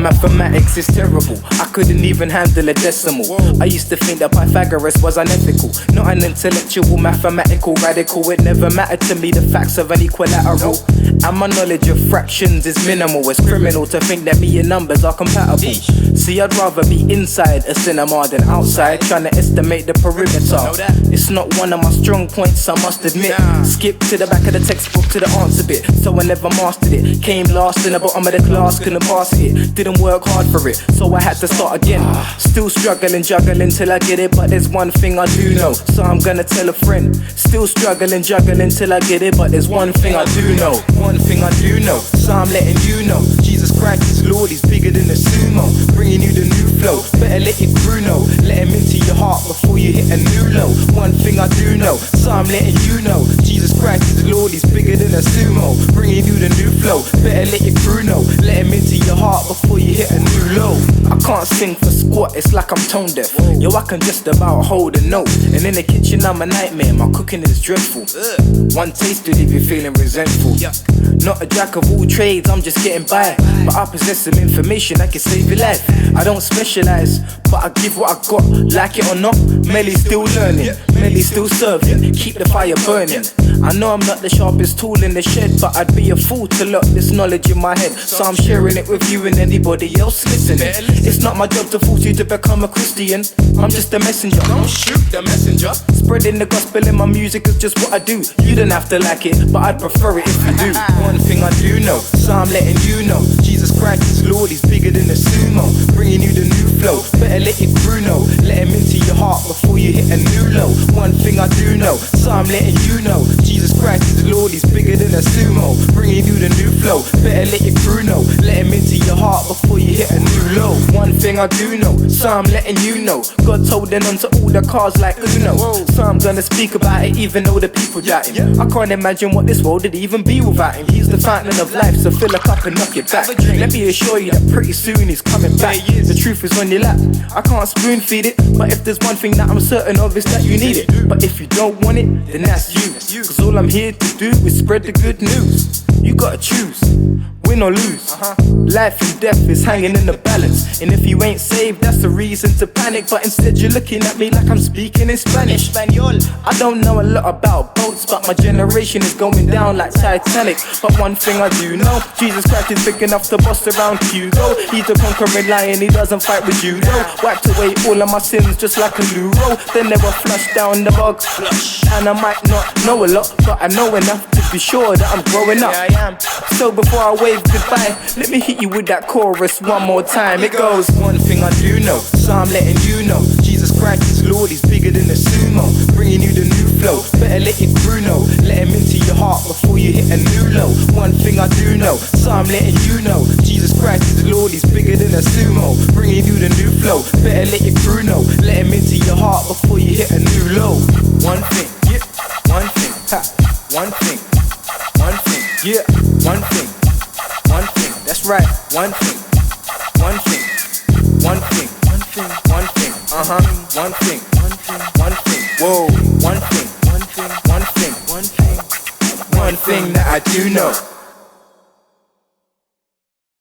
mathematics is terrible. I couldn't even handle a decimal. I used to think that Pythagoras was unethical. Not an intellectual, mathematical radical. It never mattered to me the facts of an equilateral. And my knowledge of fractions is minimal. It's criminal to think that me and numbers are compatible. See, I'd rather be inside a cinema than outside, trying to estimate the perimeter. It's not one of my strong points, I must admit. Skip to the back of the textbook to the answer bit, so I never mastered it. Came last in the bottom of the class, couldn't pass it. Didn't work hard for it, so I had to start again. Still struggling, juggling till I get it, but there's one thing I do know, so I'm gonna tell a friend. Still struggling, juggling till I get it, but there's one thing I do know. One thing I do know, so I'm letting you know. Jesus Christ is Lord, he's bigger than a sumo. Bringing you the new flow, better let your crew know. Let him into your heart before you hit a new low. One thing I do know, so I'm letting you know. Jesus Christ is Lord, he's bigger than a sumo. Bringing you the new flow, better let your crew know. Let him into your heart before you hit a new low. I can't sing for squat, it's like I'm tone deaf. Yo, I can just about hold a note. And in the kitchen I'm a nightmare, my cooking is dreadful. One taste will leave you feeling resentful. Not a jack of all trades, I'm just getting by. But I possess some information that can save your life. I don't specialize, but I give what I got. Like it or not, Melly's still learning, Melly's still serving. Keep the fire burning. I know I'm not the sharpest tool in the shed, but I'd be a fool to lock this knowledge in my head. So I'm sharing it with you and anybody else listening. It's not my job to force you to become a Christian. I'm just a messenger. Don't shoot the messenger. Spreading the gospel in my music is just what I do. You don't have to like it, but I'd prefer it if you do. One thing I do know, so I'm letting you know. Jesus Christ is Lord, he's bigger than a sumo. Bringing you the new flow, better let your crew know. Let him into your heart before you hit a new low. One thing I do know, so I'm letting you know. Jesus Christ is Lord, he's bigger than a sumo. Bringing you the new flow, better let your crew know. Let him into your heart before you hit a new low. One thing I do know, so I'm letting you know. God told them onto all the cars like Uno. So I'm gonna speak about it even though the people doubt him. I can't imagine what this world would even be without him. He's the fountain of life, so fill a cup and knock it back. Let me assure you that pretty soon he's coming back. The truth is on your lap, I can't spoon feed it, but if there's one thing that I'm certain of is that you need it. But if you don't want it, then that's you. Cause all I'm here to do is spread the good news. You gotta choose, win or lose. Life and death is hanging in the balance, and if you ain't saved, that's the reason to panic. But instead you're looking at me like I'm speaking in Spanish. I don't know a lot about boats, but my generation is going down like Titanic. But one thing I do know, Jesus Christ is big enough to bust around Hugo. He's a conquering lion, he doesn't fight with judo. Wiped away all of my sins just like a Luro. Then they were flushed down the bog. And I might not know a lot, but I know enough to be sure that I'm growing up. So before I wave goodbye, let me hit you with that chorus one more time. It goes, one thing I do know, so I'm letting you know. Jesus Christ is Lord, he's bigger than a sumo. Bringing you the new flow, better let your crew know. Let him into your heart before you hit a new low. One thing I do know, so I'm letting you know. Jesus Christ is Lord, he's bigger than a sumo. Bringing you the new flow, better let your crew know. Let him into your heart before you hit a new low. One thing, yeah, one thing, ha, one thing, one thing, yeah, one thing, one thing, that's right, one thing, one thing, one thing, one thing, one thing, one thing, one thing, whoa.